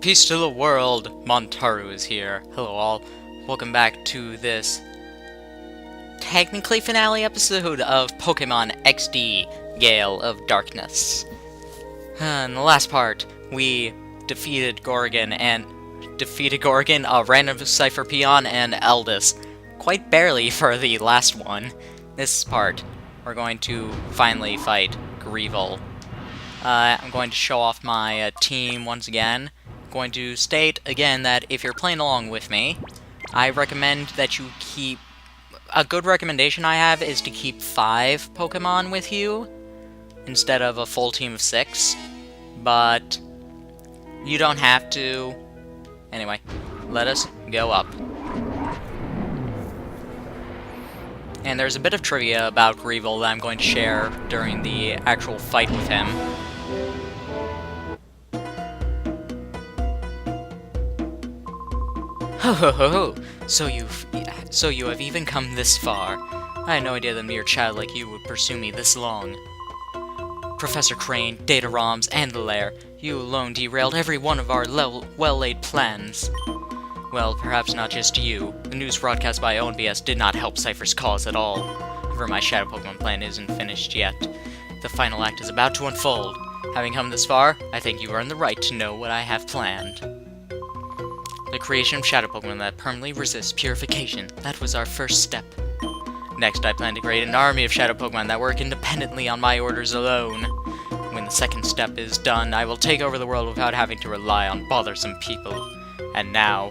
Peace to the world! Montaru is here. Hello all. Welcome back to this technically finale episode of Pokemon XD, Gale of Darkness. In the last part, we defeated Gorgon, a random Cypher Peon, and Eldis. Quite barely for the last one. This part, we're going to finally fight Greevil. I'm going to show off my team once again. Going to state again that if you're playing along with me, I recommend that you keep... A good recommendation I have is to keep 5 Pokemon with you instead of a full team of 6, but you don't have to. Anyway, let us go up. And there's a bit of trivia about Greevil that I'm going to share during the actual fight with him. Ho ho ho ho! So you have even come this far. I had no idea that a mere child like you would pursue me this long. Professor Crane, Data ROMs, and the Lair, you alone derailed every one of our well-laid plans. Well, perhaps not just you. The news broadcast by ONBS did not help Cypher's cause at all. However, my Shadow Pokemon plan isn't finished yet. The final act is about to unfold. Having come this far, I think you earn the right to know what I have planned. The creation of Shadow Pokemon that permanently resist purification. That was our first step. Next, I plan to create an army of Shadow Pokemon that work independently on my orders alone. When the second step is done, I will take over the world without having to rely on bothersome people. And now...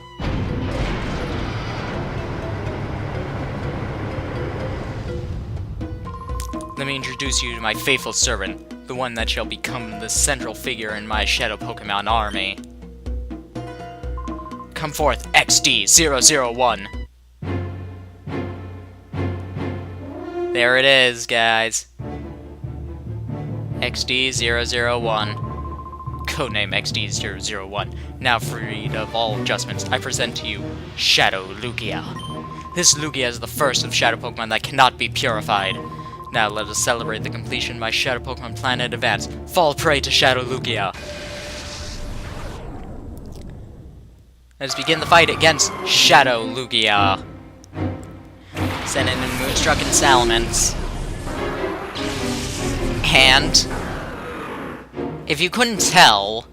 let me introduce you to my faithful servant, the one that shall become the central figure in my Shadow Pokemon army. Come forth, XD001! There it is, guys. XD001. Codename XD001. Now freed of all adjustments, I present to you Shadow Lugia. This Lugia is the first of Shadow Pokemon that cannot be purified. Now let us celebrate the completion of my Shadow Pokemon plan in advance. Fall prey to Shadow Lugia. Let us begin the fight against Shadow Lugia. Send in Moonstruck and Salamence. And... if you couldn't tell...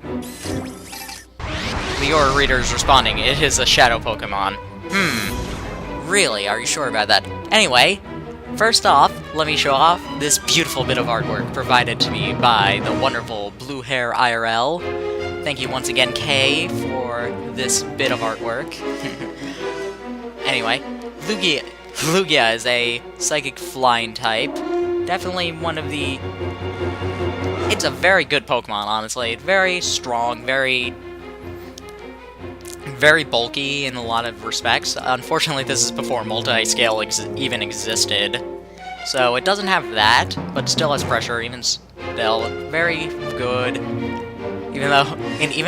the Aura Reader is responding. It is a Shadow Pokemon. Really? Are you sure about that? Anyway, first off, let me show off this beautiful bit of artwork provided to me by the wonderful Blue Hair IRL. Thank you once again, Kay, for this bit of artwork. Anyway, Lugia is a Psychic Flying type. Definitely one of the... it's a very good Pokemon, honestly. Very strong, very bulky in a lot of respects. Unfortunately, this is before multi-scale even existed. So it doesn't have that, but still has pressure, even still. Very good. Even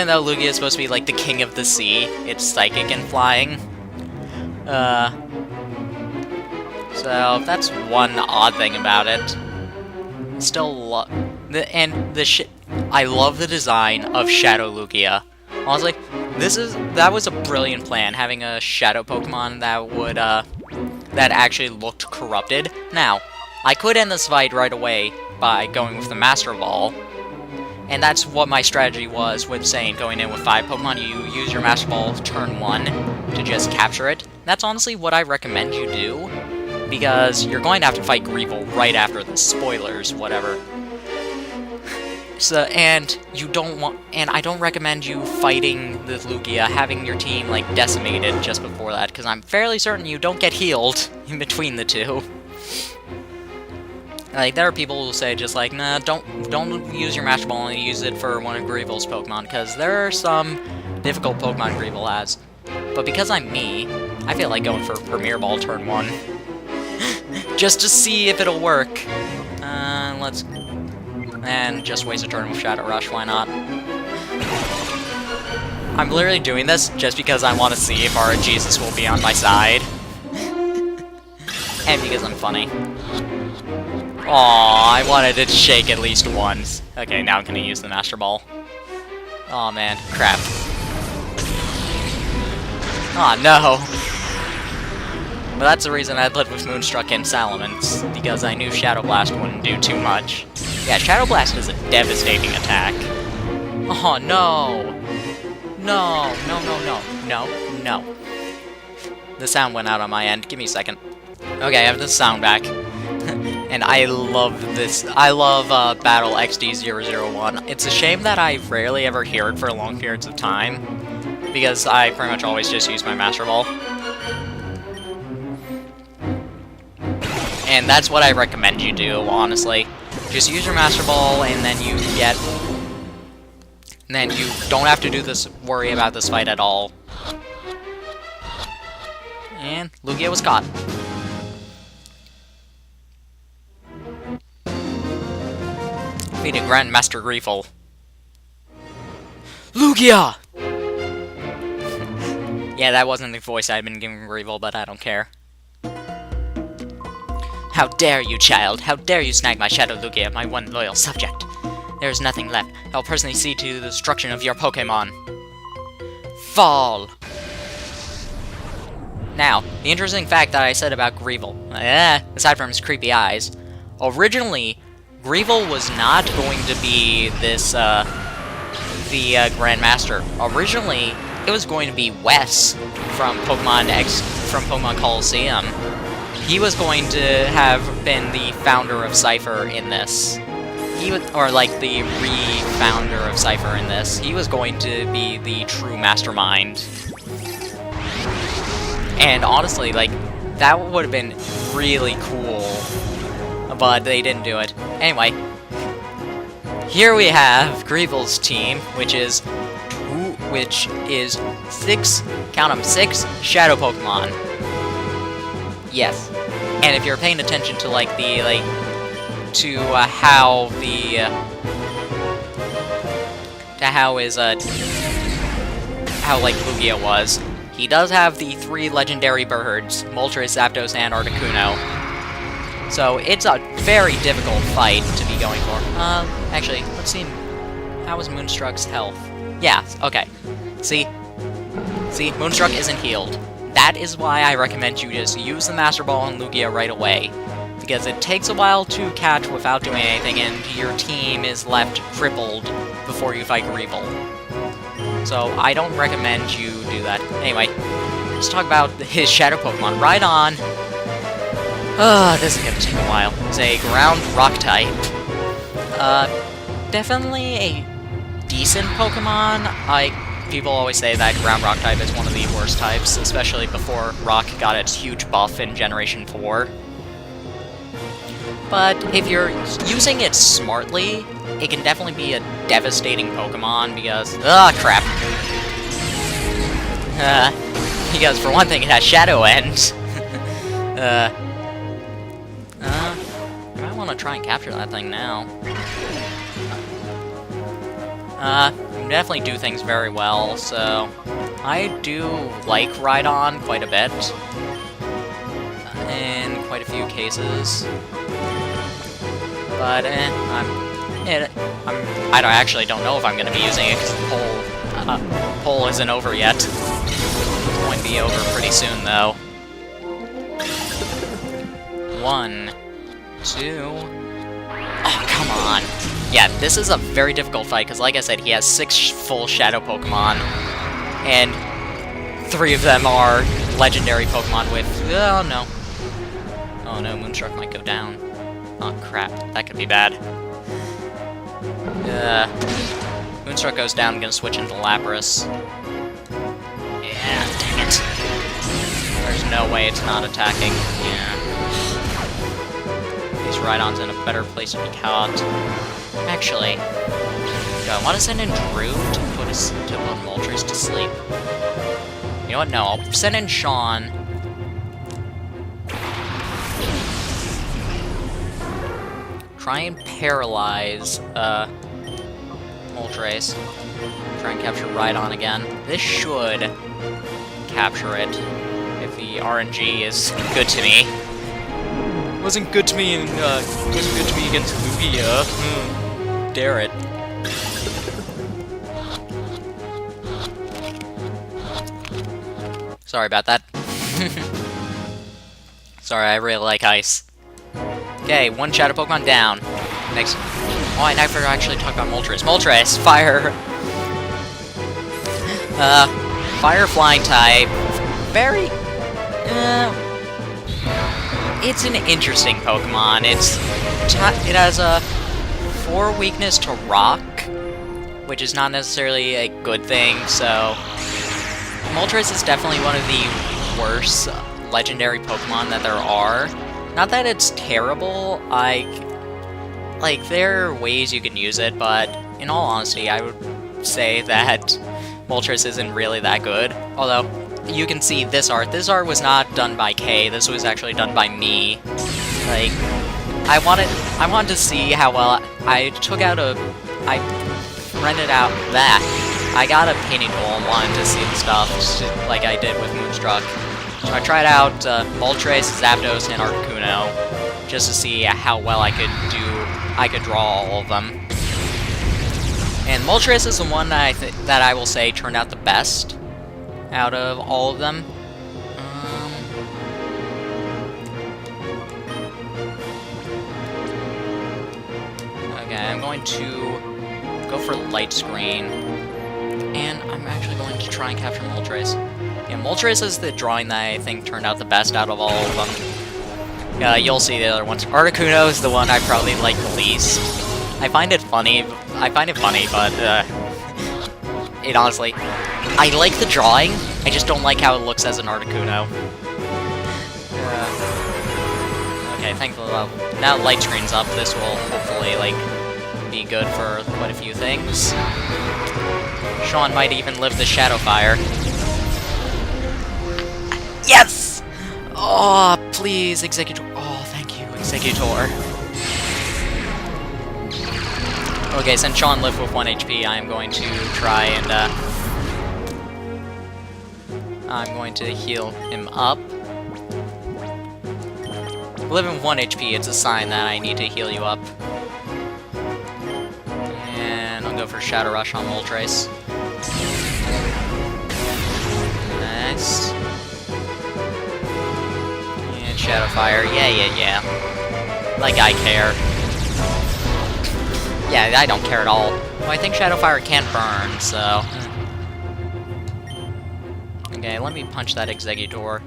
though Lugia is supposed to be like the king of the sea, it's psychic and flying. So that's one odd thing about it. Still I love the design of Shadow Lugia. Honestly, that was a brilliant plan, having a Shadow Pokemon that would that actually looked corrupted. Now, I could end this fight right away by going with the Master Ball. And that's what my strategy was with saying going in with 5 Pokemon. You use your Master Ball turn 1 to just capture it. That's honestly what I recommend you do, because you're going to have to fight Greevil right after the spoilers, whatever. So, and I don't recommend you fighting the Lugia, having your team, like, decimated just before that, because I'm fairly certain you don't get healed in between the two. Like, there are people who say just like, nah, don't use your Master Ball and use it for one of Greevil's Pokemon, because there are some difficult Pokemon Greevil has. But because I'm me, I feel like going for Premier Ball turn 1. Just to see if it'll work. And just waste a turn with Shadow Rush, why not? I'm literally doing this just because I want to see if our Jesus will be on my side. And because I'm funny. Aw, I wanted it to shake at least once. Okay, now I'm gonna use the Master Ball. Aw, man. Crap. Aw, no. But that's the reason I played with Moonstruck and Salamence, because I knew Shadow Blast wouldn't do too much. Yeah, Shadow Blast is a devastating attack. Oh, no! No, no, no, no, no, no. The sound went out on my end. Give me a second. Okay, I have the sound back. And I love this. I love Battle XD001. It's a shame that I rarely ever hear it for long periods of time, because I pretty much always just use my Master Ball. And that's what I recommend you do, honestly. Just use your Master Ball, and then you get... And then you don't have to worry about this fight at all. And Lugia was caught. Defeated Grandmaster Grevel. Lugia! Yeah, that wasn't the voice I'd been giving Grevel, but I don't care. How dare you, child! How dare you snag my Shadow Lugia, my one loyal subject! There is nothing left. I'll personally see to the destruction of your Pokémon. Fall! Now, the interesting fact that I said about Grevel, aside from his creepy eyes, originally, Grevel was not going to be this, the Grandmaster. Originally, it was going to be Wes from Pokemon Colosseum. He was going to have been the founder of Cypher in this. Or like the re-founder of Cypher in this. He was going to be the true mastermind. And honestly, like, that would have been really cool. But they didn't do it. Anyway. Here we have Grevel's team, which is 6, count them, 6 Shadow Pokemon. Yes. And if you're paying attention to, like, the, like, how Lugia was. He does have the 3 legendary birds, Moltres, Zapdos, and Articuno. So it's a very difficult fight to be going for. Actually, let's see. How is Moonstruck's health? Yeah, okay. See, Moonstruck isn't healed. That is why I recommend you just use the Master Ball on Lugia right away. Because it takes a while to catch without doing anything, and your team is left crippled before you fight Grevel. So I don't recommend you do that. Anyway, let's talk about his Shadow Pokemon. Rhydon. This is gonna take a while. It's a ground rock type. Definitely a decent Pokemon. People always say that ground rock type is one of the worst types, especially before rock got its huge buff in Generation 4. But if you're using it smartly, it can definitely be a devastating Pokemon because... crap. Because for one thing, it has Shadow End. I might want to try and capture that thing now. You definitely do things very well, so... I do like Rhydon quite a bit. In quite a few cases. But, I actually don't know if I'm going to be using it, because the poll isn't over yet. It's going to be over pretty soon, though. 1, 2... Oh, come on! Yeah, this is a very difficult fight, because like I said, he has 6 full Shadow Pokemon, and 3 of them are legendary Pokemon with... Oh, no. Oh, no, Moonstruck might go down. Oh, crap. That could be bad. Moonstruck goes down, I'm gonna switch into Lapras. Yeah, dang it. There's no way it's not attacking. Yeah. These Rhydons in a better place to be caught. Actually, do I want to send in Drew to put Moltres to sleep? You know what? No, I'll send in Sean. Try and paralyze, Moltres. Try and capture Rhydon again. This should capture it, if the RNG is good to me. Wasn't good to me against Lugia. Dare it. Sorry about that. Sorry, I really like ice. Okay, one Shadow Pokemon down. Next. Oh, I never actually talked about Moltres. Moltres, fire! Fire flying type. Very... it's an interesting Pokemon. It has a 4 weakness to rock, which is not necessarily a good thing, so... Moltres is definitely one of the worst legendary Pokemon that there are. Not that it's terrible, like, there are ways you can use it, but in all honesty, I would say that Moltres isn't really that good. Although, you can see this art. This art was not done by Kay, this was actually done by me. Like, I wanted to see how well I rented out that. I got a painting tool and wanted to see the stuff, just like I did with Moonstruck. So I tried out Moltres, Zapdos, and Articuno, just to see how well I could draw all of them. And Moltres is the one that I will say turned out the best out of all of them. Okay, I'm going to go for Light Screen, and I'm actually going to try and capture Moltres. Yeah, Moltres is the drawing that I think turned out the best out of all of them. You'll see the other ones. Articuno is the one I probably like the least. I find it funny, but, it honestly... I like the drawing, I just don't like how it looks as an Articuno. Okay, thankfully, now Light Screen's up, this will hopefully, like, be good for quite a few things. Sean might even live the Shadow Fire. Yes! Oh, please, Executor. Oh, thank you, Executor. Okay, since Sean lived with 1 HP, I'm going to try and, I'm going to heal him up. Living with 1 HP, it's a sign that I need to heal you up. And I'll go for Shadow Rush on Moltres. Nice. And Shadow Fire. Yeah. Like I care. Yeah, I don't care at all. Well, I think Shadow Fire can't burn, so... Okay, let me punch that Executor,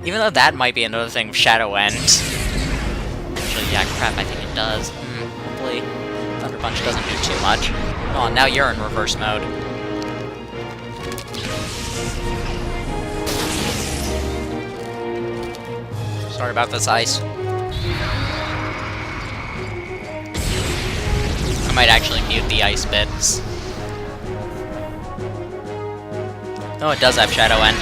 even though that might be another thing with Shadow End. Actually, yeah, crap, I think it does. Hopefully Thunder Punch doesn't do too much. Oh, now you're in reverse mode. Sorry about this ice. I might actually mute the ice bits. Oh, it does have Shadow End.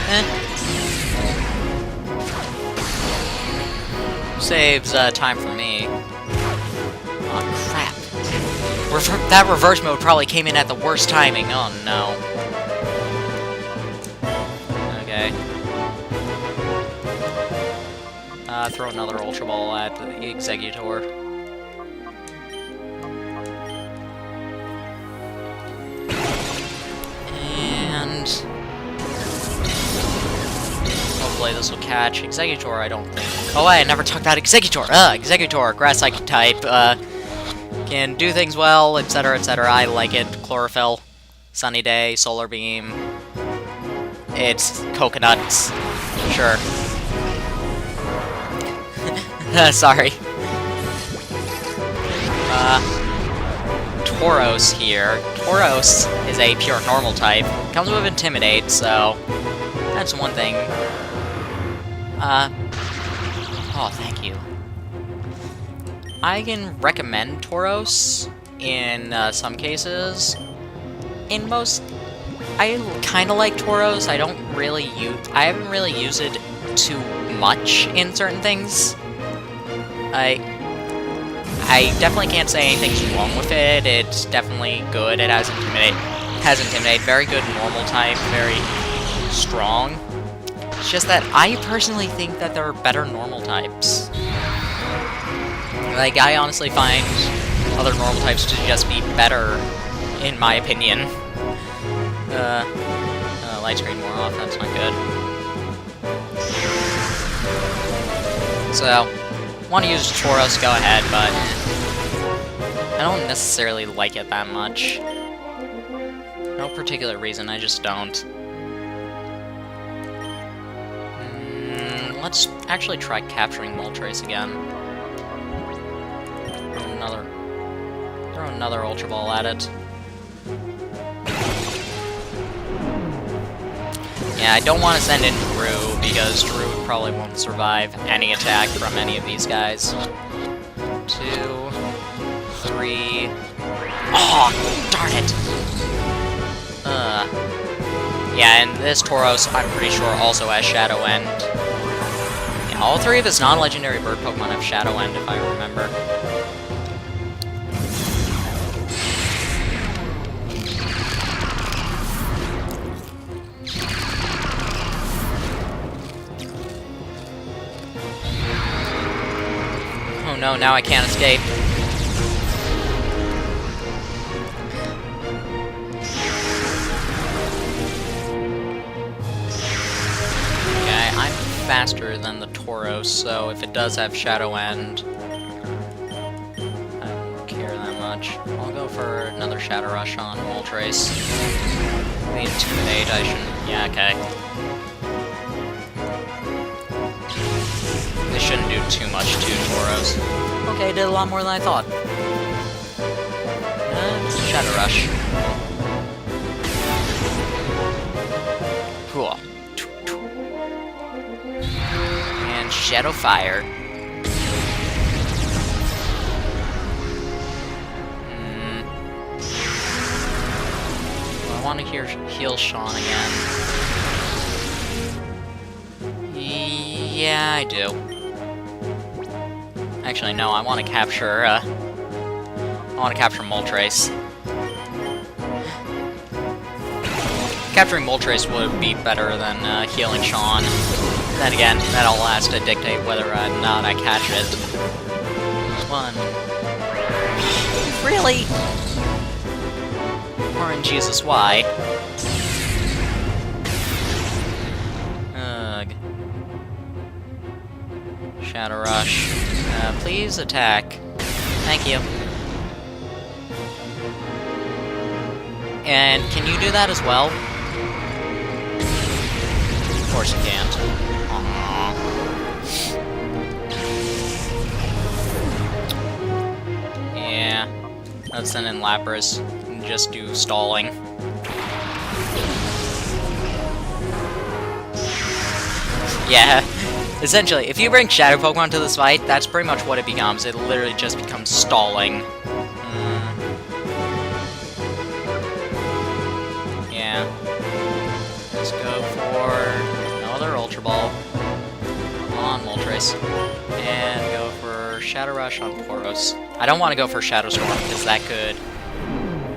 Saves time for me. Oh crap. That reverse mode probably came in at the worst timing. Oh no. Okay. Throw another Ultra Ball at the Executor. And... hopefully this will catch. Executor, I don't think. Oh, I never talked about Executor! Executor, Grass Psychic type, can do things well, etc., etc. I like it. Chlorophyll, Sunny Day, Solar Beam. It's coconuts. Sure. Sorry. Tauros here. Tauros is a pure normal type. Comes with Intimidate, so that's one thing. Oh, thank you. I can recommend Tauros in some cases. In most, I kind of like Tauros. I haven't really used it too much in certain things. I definitely can't say anything's wrong with it. It's definitely good. It has Intimidate. Very good normal type. Very strong. It's just that I personally think that there are better normal types. Like, I honestly find other normal types to just be better, in my opinion. Light screen more off, that's not good. So, want to use Tauros, go ahead, but I don't necessarily like it that much. No particular reason, I just don't. Let's actually try capturing Moltres again. Throw another Ultra Ball at it. Yeah, I don't want to send in Drew, because Drew probably won't survive any attack from any of these guys. 2, 3... Oh, darn it! Yeah, and this Tauros, I'm pretty sure, also has Shadow End. Yeah, all 3 of his non-legendary bird Pokemon have Shadow End, if I remember. Oh no, now I can't escape. Okay, I'm faster than the Tauros, so if it does have Shadow End, I don't care that much. I'll go for another Shadow Rush on Moltres. The Intimidate, I shouldn't... Yeah, okay. They shouldn't do too much to Tauros. Okay, did a lot more than I thought. Shadow Rush. Cool. And Shadow Fire. I want to heal Sean again. Yeah, I do. Actually, no, I want to capture, Moltres. Capturing Moltres would be better than, healing Sean. Then again, that'll last to dictate whether or not I catch it. 1. Really? RNGesus, why? Ugh. Shadow Rush. Please attack. Thank you. And can you do that as well? Of course you can't. Aww. Yeah. Let's send in Lapras and just do stalling. Yeah. Essentially, if you bring Shadow Pokemon to this fight, that's pretty much what it becomes. It literally just becomes stalling. Yeah. Let's go for another Ultra Ball on Moltres. And go for Shadow Rush on Tauros. I don't want to go for Shadow Storm, because that could...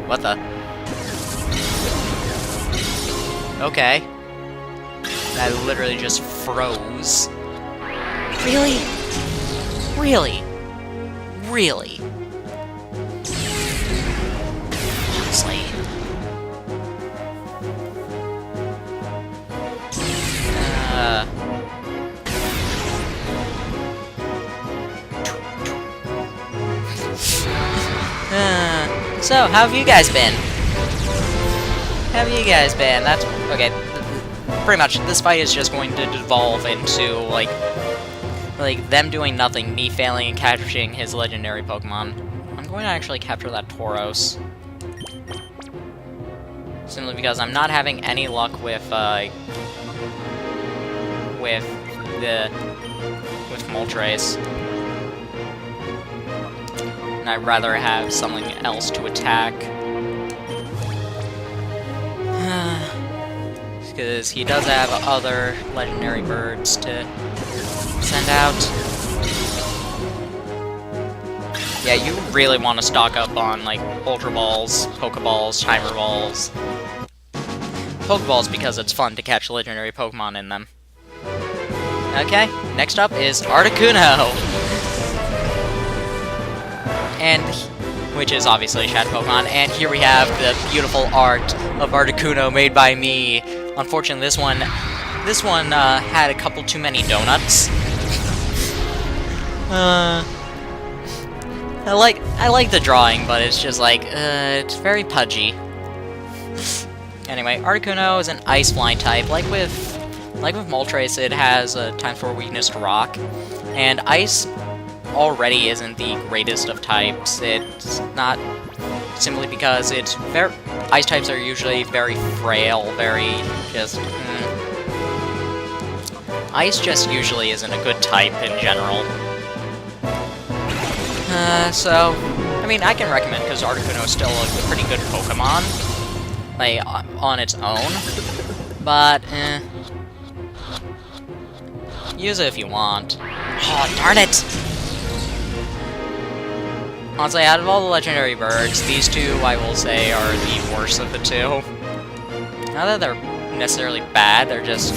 What the? Okay. That literally just froze. Really? Really? Really? Honestly. So, how have you guys been? How have you guys been? That's... Okay. Pretty much, this fight is just going to devolve into, like them doing nothing, me failing and capturing his legendary Pokemon. I'm going to actually capture that Tauros. Simply because I'm not having any luck with Moltres. And I'd rather have something else to attack. Because he does have other legendary birds to send out. Yeah, you really want to stock up on, like, Ultra Balls, Pokeballs, Timer Balls. Pokeballs because it's fun to catch legendary Pokemon in them. Okay, next up is Articuno! And... which is obviously a Shadow Pokemon, and here we have the beautiful art of Articuno made by me. Unfortunately, this one had a couple too many donuts. I like the drawing, but it's just like, it's very pudgy. Anyway, Articuno is an Ice Flying type. Like with Moltres, it has a ×4 weakness to Rock, and Ice already isn't the greatest of types. It's not simply because it's very Ice types are usually very frail, very just. Ice just usually isn't a good type in general. So, I mean, I can recommend because Articuno is still a pretty good Pokemon, like, on its own, but, use it if you want. Oh, darn it! Honestly, out of all the legendary birds, these two, I will say, are the worst of the two. Not that they're necessarily bad, they're just...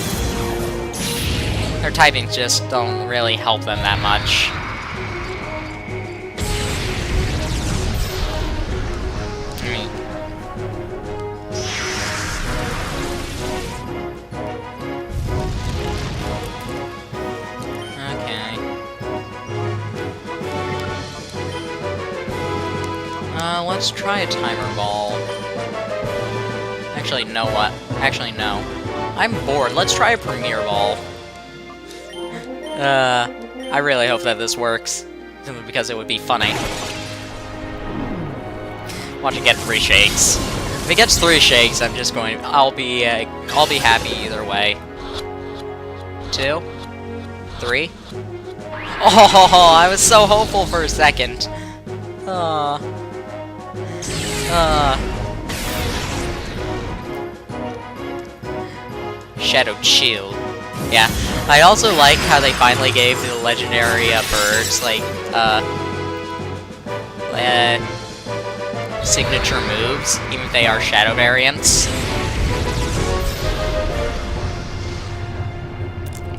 their typings just don't really help them that much. Let's try a Timer Ball. Actually, know what? Actually, no. I'm bored. Let's try a Premier Ball. I really hope that this works. Simply because it would be funny. Want to get 3 shakes. If it gets 3 shakes, I'm just going... I'll be happy either way. 2? 3? Oh, I was so hopeful for a second. Shadow Chill. Yeah. I also like how they finally gave the legendary birds, like, signature moves, even if they are shadow variants.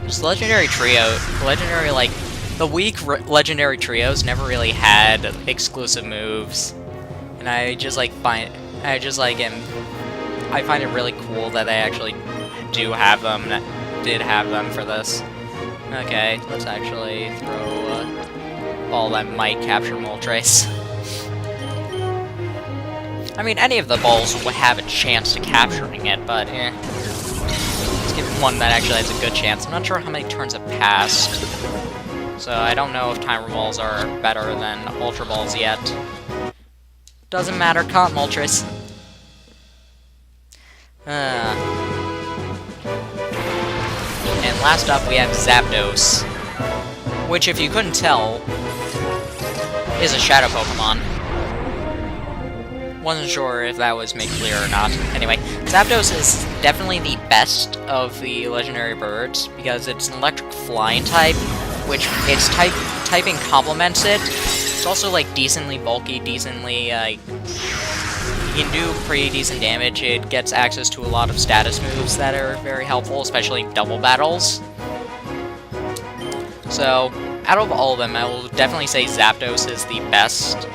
Just legendary, like, the weak legendary trios never really had exclusive moves. And I find it really cool that they actually did have them for this. Okay, let's actually throw a ball that might capture Moltres. I mean, any of the balls would have a chance to capturing it, but let's give it one that actually has a good chance. I'm not sure how many turns have passed, so I don't know if Timer Balls are better than Ultra Balls yet. Doesn't matter, can't Moltres. And last up we have Zapdos, which, if you couldn't tell, is a Shadow Pokemon. Wasn't sure if that was made clear or not. Anyway, Zapdos is definitely the best of the legendary birds, because it's an electric flying type, which its typing complements it. It's also, like, decently bulky, decently, you can do pretty decent damage. It gets access to a lot of status moves that are very helpful, especially double battles. So, out of all of them, I will definitely say Zapdos is the best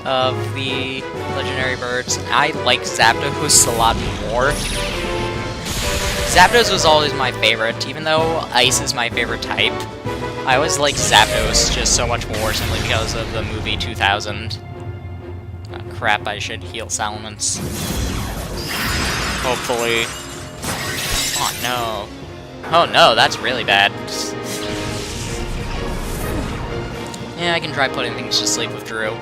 of the legendary birds. I like Zapdos a lot more. Zapdos was always my favorite, even though Ice is my favorite type. I always like Zapdos just so much more simply because of the movie 2000. Oh, crap, I should heal Salamence. Hopefully. Oh no. Oh no, that's really bad. Yeah, I can try putting things to sleep with Drew.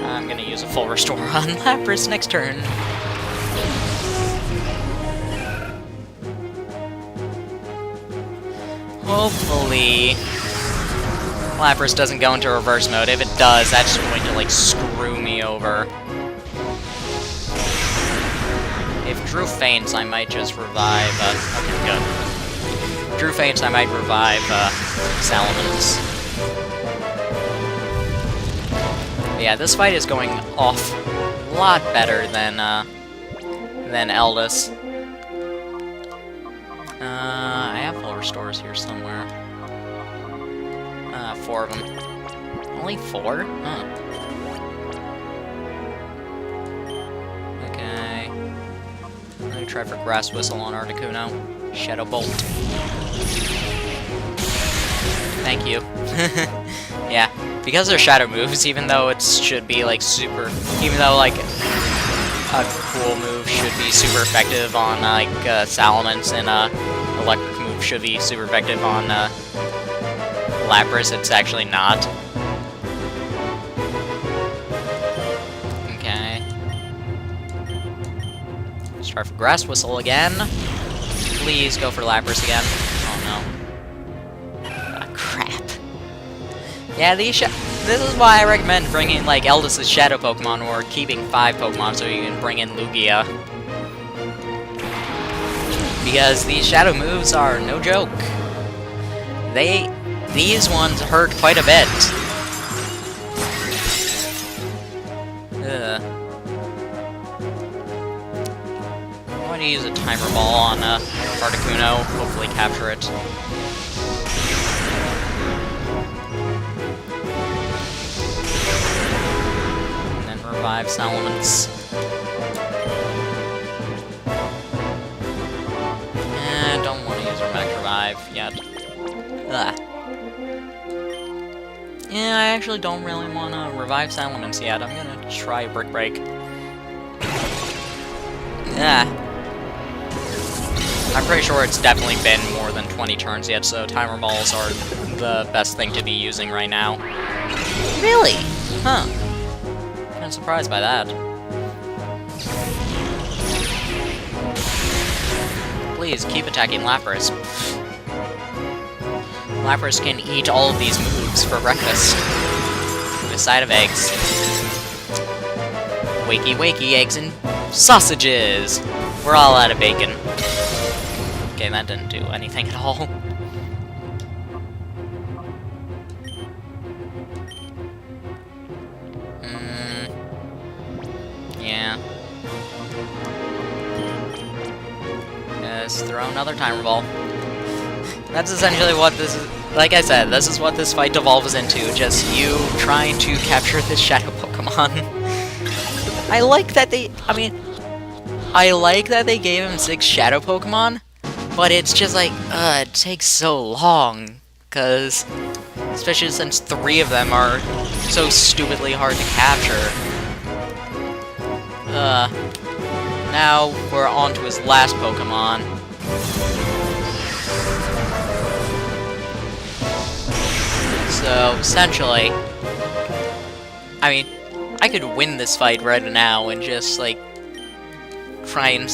I'm gonna use a full restore on Lapras next turn. Hopefully Lapras doesn't go into reverse mode. If it does, that's going to, like, screw me over. If Drew faints, I might just revive, okay, good. If Drew faints, I might revive, Salamence. But yeah, this fight is going off a lot better than Eldis. I have full restores here somewhere. 4 of them. Only 4? Huh. Okay. I'm gonna try for Grass Whistle on Articuno. Shadow Bolt. Thank you. Yeah, because they're shadow moves, even though it should be like even though like a cool move should be super effective on like Salamence, and electric move should be super effective on Lapras, it's actually not. Okay. Start for Grass Whistle again. Please go for Lapras again. Oh no. Ah, crap. Yeah, this is why I recommend bringing, like, Eldest's Shadow Pokemon, or keeping 5 Pokemon so you can bring in Lugia. Because these Shadow moves are no joke. These ones hurt quite a bit. Ugh. I'm going to use a Timer Ball on Articuno, hopefully capture it. Revive Salamence. And don't want to use her Max Revive yet. Ugh. Yeah, I actually don't really want to revive Salamence yet. I'm gonna try Brick Break. Yeah. I'm pretty sure it's definitely been more than 20 turns yet, so Timer Balls are the best thing to be using right now. Really? Huh. I'm surprised by that. Please, keep attacking Lapras. Lapras can eat all of these moves for breakfast. With a side of eggs. Wakey wakey, eggs and sausages! We're all out of bacon. Okay, that didn't do anything at all. Yeah. Just throw another Timer Ball. That's essentially what this is. Like I said, this is what this fight devolves into. Just you trying to capture this Shadow Pokemon. I like that they... I like that they gave him 6 Shadow Pokemon, but it's just like, it takes so long. Because, especially since 3 of them are so stupidly hard to capture. Now we're on to his last Pokemon. So, essentially, I could win this fight right now and just, like, try and...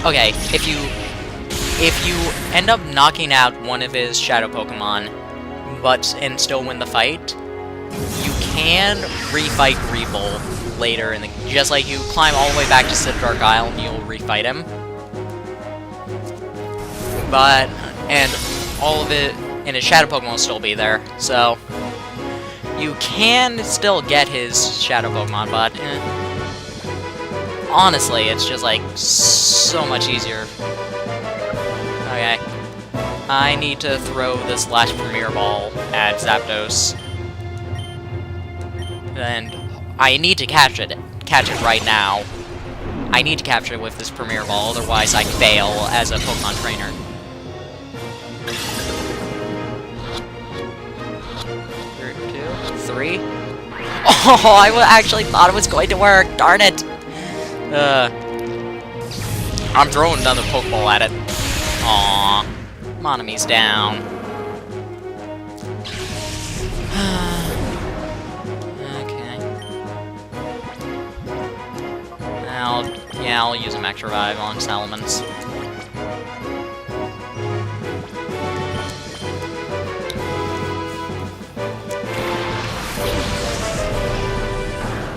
Okay, if you end up knocking out one of his Shadow Pokemon, and still win the fight, you can refight Greevil later in the... Just like you climb all the way back to Dark Isle and you'll refight him. But... And all of it... And his Shadow Pokemon will still be there, so... You can still get his Shadow Pokemon, but... Honestly, it's just, like, so much easier. Okay. I need to throw this last Premier Ball at Zapdos. And I need to catch it right now. I need to capture it with this Premier Ball, otherwise I fail as a Pokemon trainer. Three. Oh, I actually thought it was going to work. Darn it. I'm throwing another Pokeball at it. Aww. Monomi's down. Okay. I'll use a Max Revive on Salamence.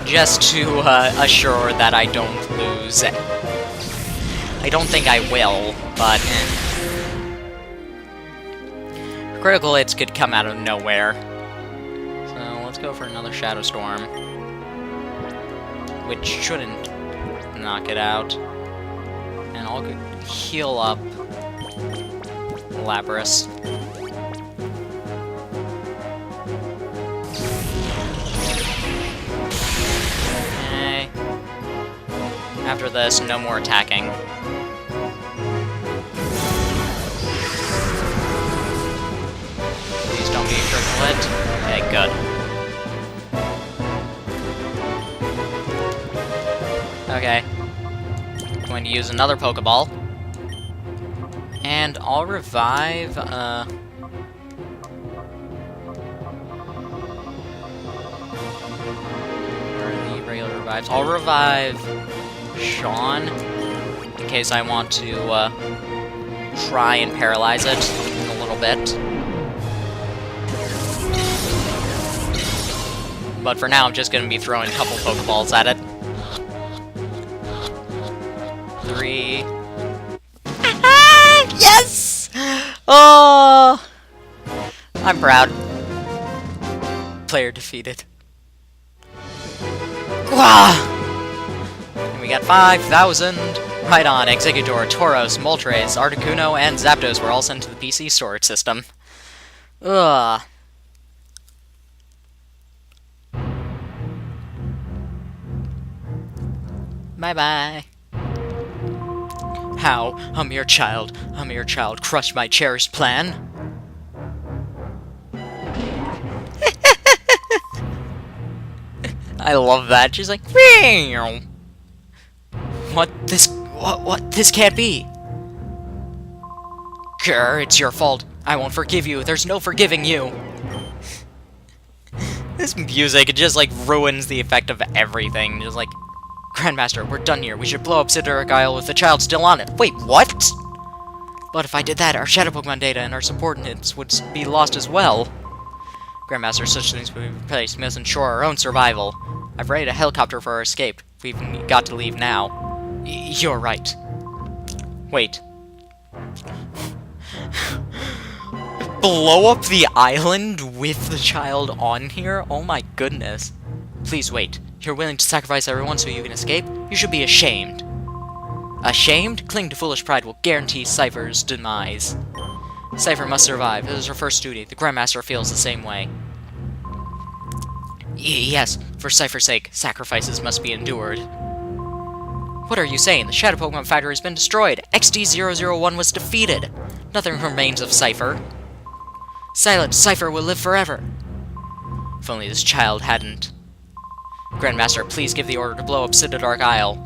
Just to assure that I don't lose. I don't think I will, but... Critical hits could come out of nowhere. So, let's go for another Shadow Storm. Which shouldn't knock it out. And I'll heal up Lapras. After this, no more attacking. What? Okay, good. Okay. Going to use another Pokeball. And I'll revive, where are the regular revives? I'll revive Sean, in case I want to, try and paralyze it in a little bit. But for now, I'm just gonna be throwing a couple Pokeballs at it. 3... Yes! Oh! I'm proud. Player defeated. Wah! And we got 5,000. Right on. Executor, Tauros, Moltres, Articuno, and Zapdos were all sent to the PC storage system. Ugh. Bye-bye. How? A mere child, crushed my cherished plan? I love that. She's like, "Meow." What? This can't be. Grr, it's your fault. I won't forgive you. There's no forgiving you. This music, it just, like, ruins the effect of everything. Just like, Grandmaster, we're done here. We should blow up Sideric Isle with the child still on it. Wait, what? But if I did that, our Shadow Pokemon data and our subordinates would be lost as well. Grandmaster, such things would be replaced. We must ensure our own survival. I've raided a helicopter for our escape. We've got to leave now. You're right. Wait. Blow up the island with the child on here? Oh my goodness. Please wait. You're willing to sacrifice everyone so you can escape? You should be ashamed. Ashamed? Clinging to foolish pride will guarantee Cypher's demise. Cypher must survive. This is her first duty. The Grandmaster feels the same way. Yes, for Cypher's sake, sacrifices must be endured. What are you saying? The Shadow Pokemon Factory has been destroyed. XD001 was defeated. Nothing remains of Cypher. Silent, Cypher will live forever. If only this child hadn't. Grandmaster, please give the order to blow up Sideric Isle.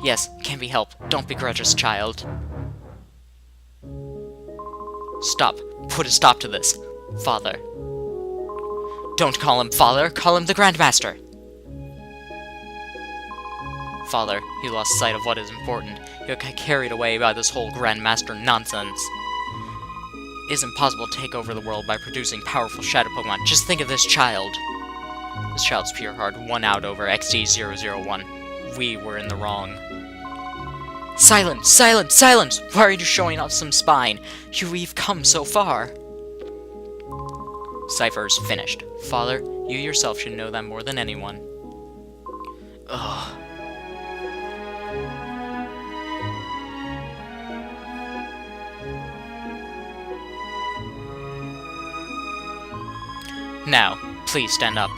Yes, can't be helped. Don't begrudge us, child. Stop. Put a stop to this. Father. Don't call him father, call him the Grandmaster. Father, he lost sight of what is important. He got carried away by this whole Grandmaster nonsense. It is impossible to take over the world by producing powerful Shadow Pokemon. Just think of this child. This child's pure heart won out over XD001. We were in the wrong. Silence! Silence! Silence! Why are you showing off some spine? We've come so far. Cypher's finished. Father, you yourself should know that more than anyone. Ugh. Now, please stand up.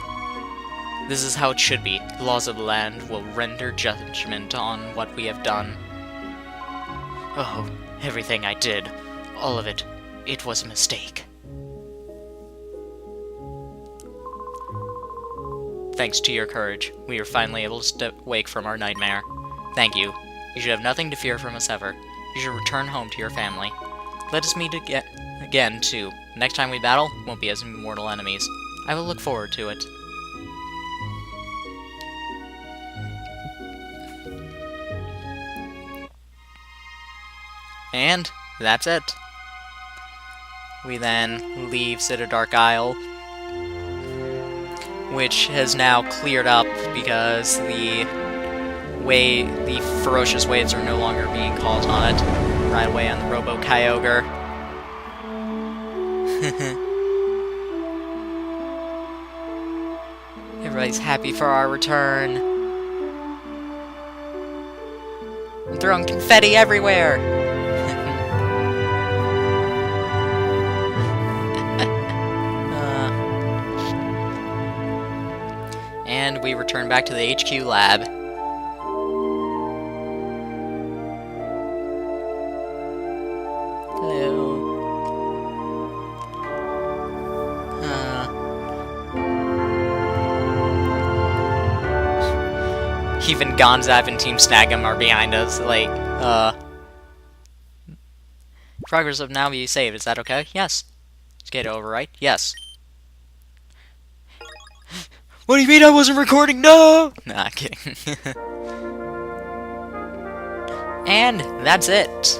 This is how it should be. The laws of the land will render judgment on what we have done. Oh, everything I did, all of it, it was a mistake. Thanks to your courage, we are finally able to step awake from our nightmare. Thank you. You should have nothing to fear from us ever. You should return home to your family. Let us meet again, too. Next time we battle, won't be as mortal enemies. I will look forward to it. And that's it. We then leave Sideric Isle, which has now cleared up because the ferocious waves are no longer being called on it. Right away on the Robo-Kyogre. Everybody's happy for our return. I'm throwing confetti everywhere! And we return back to the HQ lab. Hello. even Gonzab and Team Snag'em are behind us. Like, progress of now be saved. Is that okay? Yes. Let's get it over, right? Yes. What do you mean I wasn't recording? No! Nah, kidding. And that's it.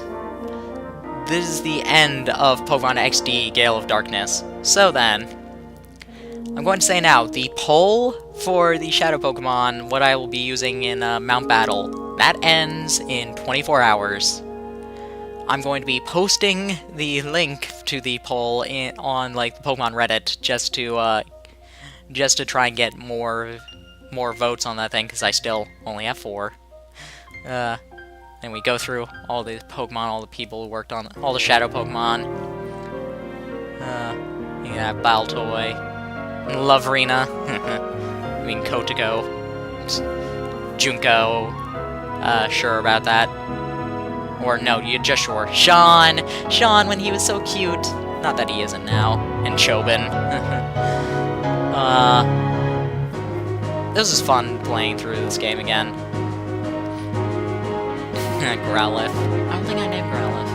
This is the end of Pokemon XD Gale of Darkness. So then, I'm going to say now, the poll for the Shadow Pokemon, what I will be using in Mount Battle, that ends in 24 hours. I'm going to be posting the link to the poll on like the Pokemon Reddit just to try and get more votes on that thing, because I still only have 4. And we go through all the Pokemon, all the people who worked on all the Shadow Pokemon. Yeah, Baltoy, Loverina, I mean Kotoko, Junko, sure about that. Or no, you're just sure. Sean when he was so cute. Not that he isn't now. And Chobin. This was fun playing through this game again. Growlithe. I don't think I named Growlithe.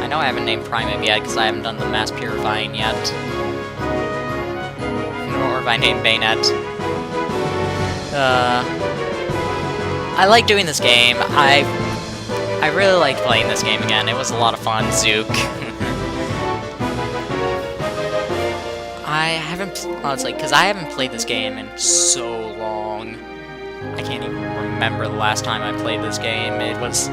I know I haven't named Primeape yet, because I haven't done the mass purifying yet. Nor have I named Bayonet. I like doing this game. I really liked playing this game again. It was a lot of fun. Zook. I haven't... honestly, because I haven't played this game in so long. I can't even remember the last time I played this game. It was...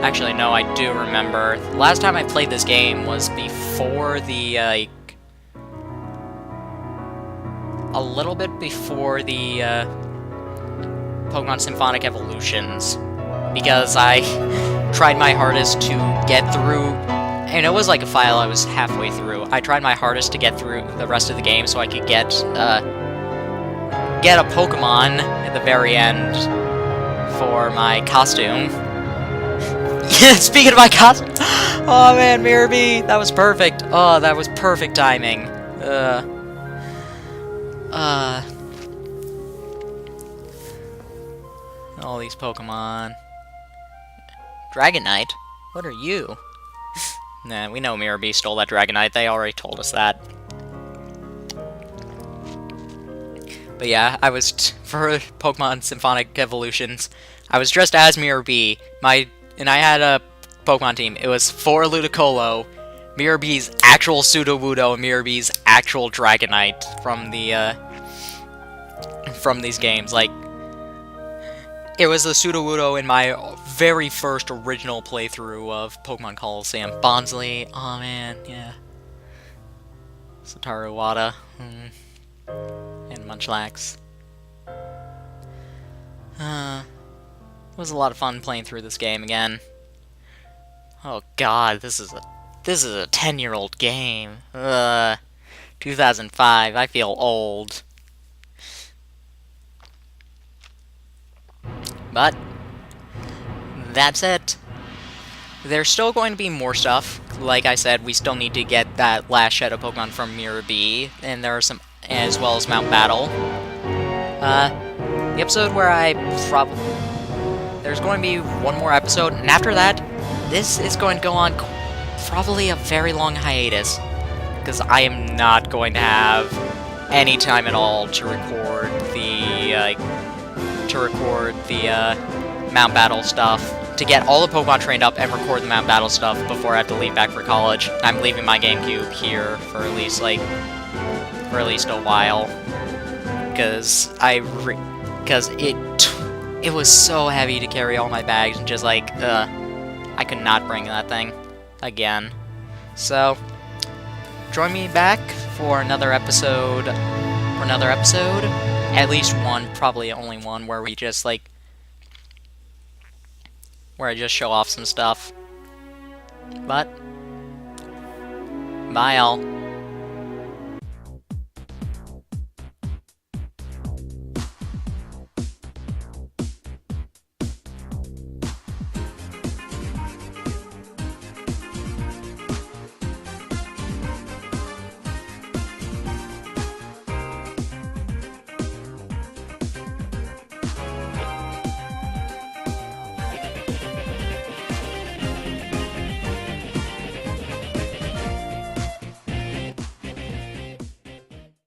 actually, no, I do remember. The last time I played this game was before the, like... a little bit before the, Pokemon Symphonic Evolutions. Because I tried my hardest to get through... and it was like a file I was halfway through. I tried my hardest to get through the rest of the game so I could get a Pokemon at the very end for my costume. Yeah, speaking of my costume! Oh man, Mirror B! That was perfect! Oh, that was perfect timing. All these Pokemon. Dragonite? What are you? Nah, we know Mirror B stole that Dragonite. They already told us that. But yeah, I was for Pokemon Symphonic Evolutions, I was dressed as Mirror B. And I had a Pokemon team. It was 4 Ludicolo, Mirror B's actual Sudowoodo, and Mirror B's actual Dragonite from these games. Like, it was the Sudowoodo in my very first original playthrough of Pokemon Colosseum. Bonsly, oh man, yeah. Satoru Iwata, and Munchlax. It was a lot of fun playing through this game again. Oh god, this is a 10-year-old game. 2005, I feel old. But that's it. There's still going to be more stuff. Like I said, we still need to get that last Shadow Pokemon from Mirror B, and there are some, as well as Mount Battle. The episode where there's going to be one more episode, and after that, this is going to go on probably a very long hiatus, because I am not going to have any time at all to record the Mount Battle stuff, to get all the Pokemon trained up and record the Mount Battle stuff before I have to leave back for college. I'm leaving my GameCube here for at least a while, because it was so heavy to carry all my bags, and just like, I could not bring that thing again. So, join me back for another episode, at least one, probably only one, where we just where I just show off some stuff. But, bye all.